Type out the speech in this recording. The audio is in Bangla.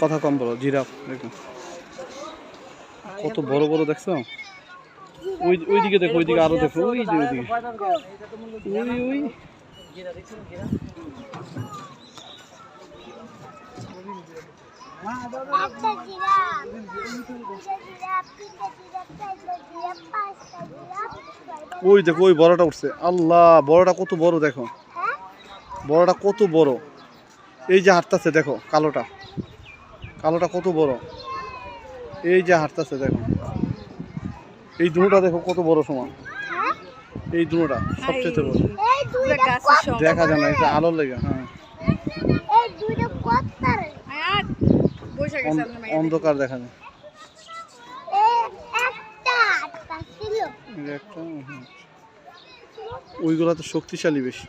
কথা কম বলো। জিরাফ দেখো কত বড় বড়, দেখছো? ওইদিকে দেখো, ওইদিকে আরো দেখো, ওই যে ওইদিকে, ওই ওই দেখো, ওই বড়টা উঠছে। আল্লাহ, বড়টা কত বড় দেখো, বড়টা কত বড়। এই যে হাঁটতেছে দেখো, কালোটা, কালোটা কত বড়। এই যে হাঁটতেছে দেখো, এই দুটোটা দেখো কত বড় সমান। এই দুটোটা সবচেয়ে বড়, দেখা যায় না, এটা আলোর লেগে। হ্যাঁ, অন্ধকার দেখা যায়। ওইগুলা তো শক্তিশালী বেশি।